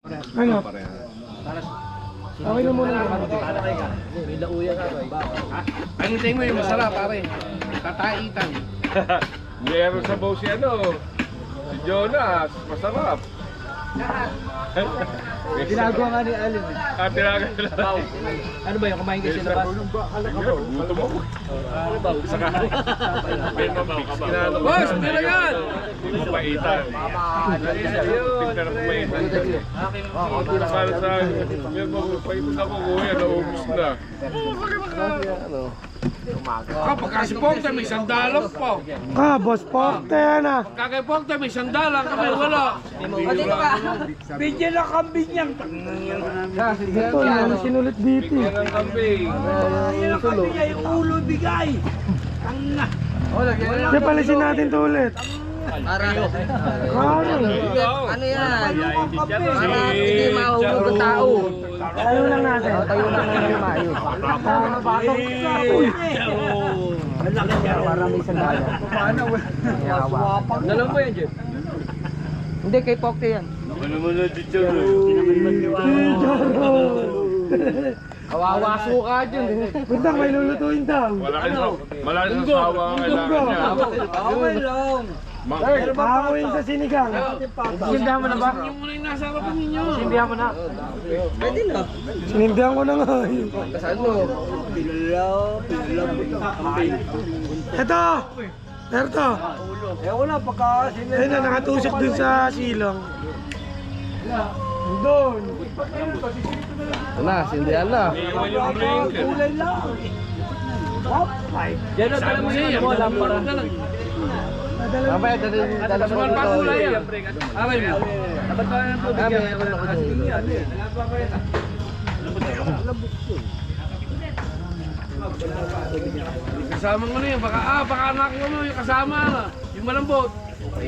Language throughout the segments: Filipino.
Ano? Okay na muna. Ang tingin mo yung masarap, pare. Tataitan. Meron sa baw si si Jonas, masarap. Ginagawa nga ni Alin. Tinagawa. Ano ba yung kumain kasi na ba? Gutom ako. Saka. May mapix. Boss, pila yan! Mapaitan. Tingnan na mapaitan. Para sa may mapaitan ako, kuya, naubos na. Kapag kasi Pongte, may sandalang po. Boss Porte yan ah. Kakay Pongte, may sandalang kami, wala. Dito ka. Bigyan na kambing yan. Ito, yung sinulit dito. Yan ang kambing. Yung ulo bigay. Kaya palisin natin ito ulit. Para Ano? ano yan? Para hindi mahulog ang tao. Tayo lang natin. Tayo na ng maayos. Para may sandala. Dalang mo yan, Jeff. Hindi, kay Pokte yan. Ano mo na, Chicharo? Kawawaso ka dyan. Bundang, may lulutuin daw. Malaking sasawa ang kailangan niya. Okay lang. Hakuin sa sinigang. Sindihan mo na ba? Yung muna yung nasa harapan ninyo. Sindihan mo na. Pwede na. Sinindihan ko na nga. Saan mo? Ito! Erto! Wala pagka Ayun na, nakatusok dun sa silong. Doon! na, sindihan na. Iwan yung blinker. Yan na, dalang mo yan. Wala para. Mamaya, dala mo Suman pa dito. kulay yan. Aray mo. Dapat pa yan. Kasama mo na yun. Baka anak mo yung kasama na. Yung malambot.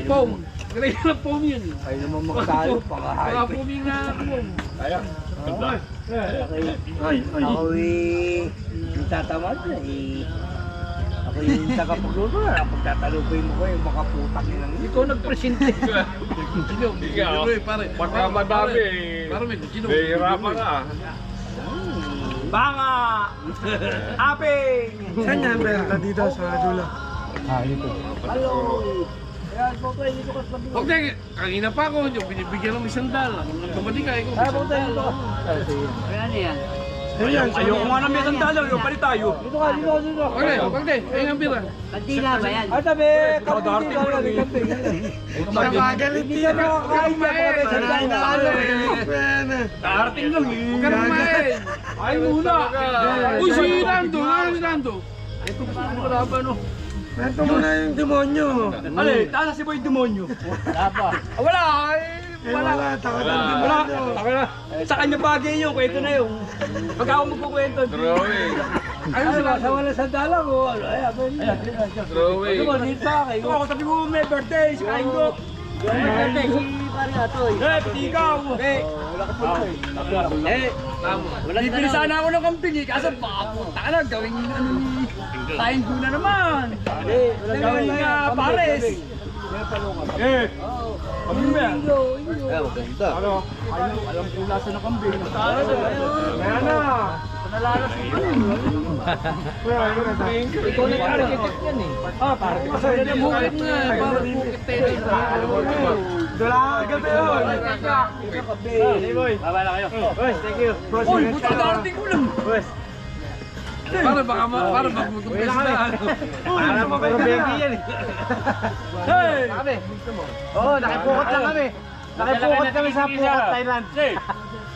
Pong. Kaya na pong yun. Ay naman makasalo, Baka pong yung na pong. Ako yung tatamad na Ako yung tagapagluto na. Pagtatalupay mo ko yung makaputang yun. Ikaw nagpresente. Sino? Ikaw. Pare. Pagka madami, Pare, may sino? nahihirapan ka. Banga! Aping! Saan yan, Berta? Dito sa dulo. Okay, kanina pa ako, yung binibigyan ng isang dala. Nagkamali ka, ikaw isang dala. Ayan, Ayoko nga ng isang dala, yung palit tayo. Okay, ayun ang bira. Kantina ba yan? Magalit yan ako. Huwag ka Kain na kumain. Huwag ka na kumain. Ay muna. Uy, si Nando, ano si Nando? Ito gusto ko kalaban, no? Kwento mo na yung demonyo. Ale, taas si Boy Demonyo. Wala, Wala, takot ang Wala. demonyo. Sa kanya bagay yun, kwento na yun. Pag ako magkukwento. Drawing. Ayun sila, sa wala sa dala ko. Drawing. Dito sa akin. Ako, sabi mo may birthday, si Kain ko. May birthday, si pare Atoy. Pati ikaw. Bibili sana ako ng kambing eh, kaso papunta ka na, gawing ano ni... Kain ko na naman. Gawing pares. Kambing ba yan? Maganda. Alam ko lasa ng kambing. Kaya na. Nalalas ko. Ikaw na yung architect yan eh. Para bukit nga, para bukit tayo. Dula gabi yun. Babala kayo. Thank you. Uy, buta darating ko lang. Para baka magmutupis na. Para mapapabegi yan eh. Hey! Oo, nakipukot lang kami. Nakipukot kami sa Phuket, Thailand.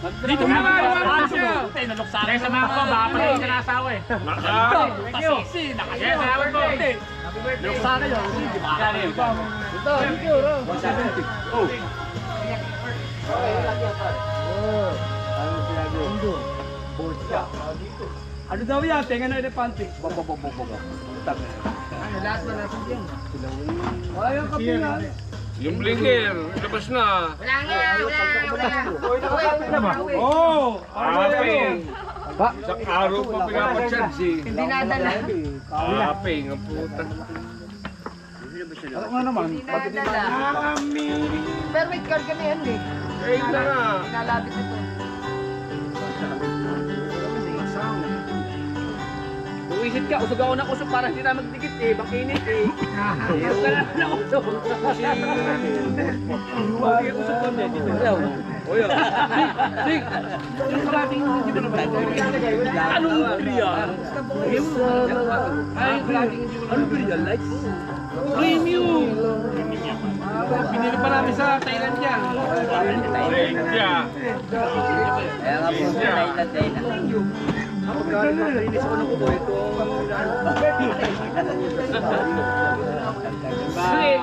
Dito mo nga yung siya. Kaya sa mga ko, baka pala yung sinasawa eh. Thank you. Kaya sa mga ko, niluksa na yun. Ito, video, bro. 170. Oh. Ano daw yan? Tenga na elepante. Lahat na natin yan. Wala yung kape nga. Yung blinker, labas na. Wala nga. Oh! Aping. Sa araw pa pinapacharge eh. Hindi nadala. Aping, ang puta. Ano nga naman? Hindi nadala. Pero may card kami yan eh. Eh, yun na nga. Inalapit ito. Uwisit ka, usog ako ng usog para hindi na magdikit eh, makinit eh. Hirap ka na ng usog. Hindi usog ko na dito. Oya. Sig! Yung kalating hindi mo naman. Anong Imperial? Anong Imperial Lights? Premium! Pinili pa namin sa Thailand yan. India. Kaya nga po, Thailand. Nakainis ako ng kubo ito. Kasi,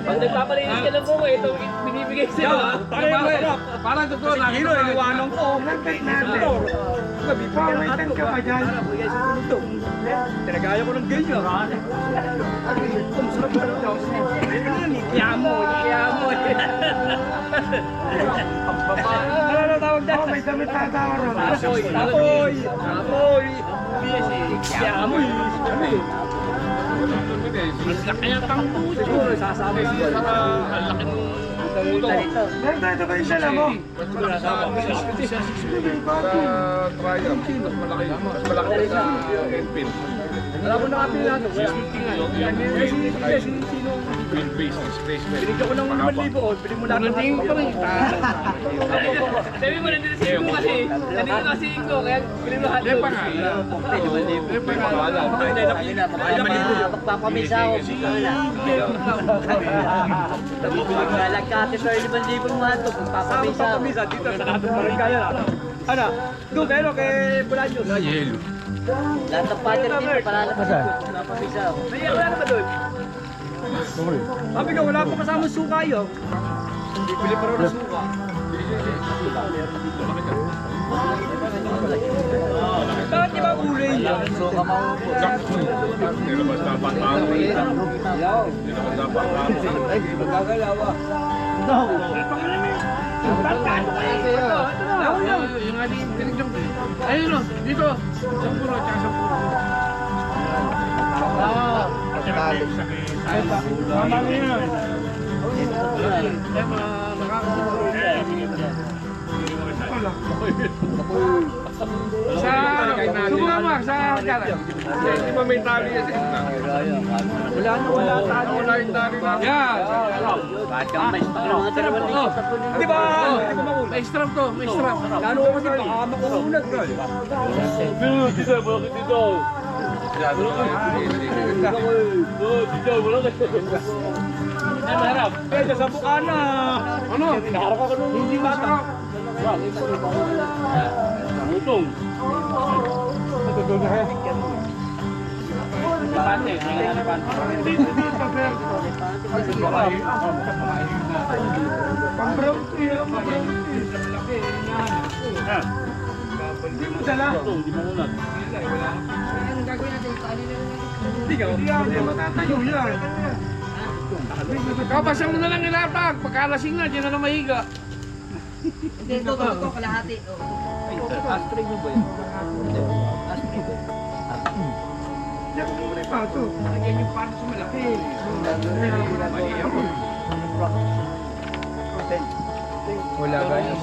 pag nagpapalinis ka ng kubo, ito binibigay sa'yo. Parang totoo na. Iwanan ko. Pawitan ka pa dyan. Tinagaya ko ng ganyan. Masarap ba ito? Ikiyamo. Ano tawag dyan? May damit na tawar. Apoy. Ikiyamo. Ang laki ng tangbo. Siguro, sasabi siya. Ang laki ng Ito ba yung dala mo? Sa Triumph, mas malaki sa Enfield. Alam mo na kami lahat. Wheel base, displacement. Binigyan ko ng 5,000. Bili mo lahat ng tingin pa rin. Sabi mo nandito si Ingo kasi. Nandito na si Ingo. Kaya bili mo lahat. Lepa nga. Lepa nga. Magpapamisa ako. Nagkakati sa 5,000 mga ito. Magpapamisa ako. Pamisa dito sa kanto pa rin kaya. Ano? Doon pero kay Bulaños. Yelo. Lahat ng pattern dito, palalabas ako. Magpapamisa ako. Ay, wala naman doon. Sabi ko, wala pa kasama suka yun. Hindi pili pa rin ng suka. Bakit di ba kulay niya? So, kamaupo. Nilabas dapat ako. Nilabas dapat ako. Ay, magagalawa. Yung ating tinignan ko. Ayun o, dito. Sampuro, tsaka sampuro. Mama mo yun. Sumama sa kanan. Di ba may tali yan sa gitna? Wala yung tali na. Yan. Bakit ka may stock ng mga 2,000? Di ba? Hindi ko makuha. May strap to, may strap. Lalo ko kasi baka makuunag ka. Kaya sa bukana. Ano? Nakarap ako nung hindi bata. Butong. Pang-brown tea. Hindi mo dala. Hindi ka. Hindi matatayo yan. Kapasang mo na lang ilatag. Pagkalasing na, dyan na lang mahiga. Hindi, ito, kalahati. Astring mo ba yan? Diyan mo muna yung pato. Yan yung parang sa malaki. Wala ganyan.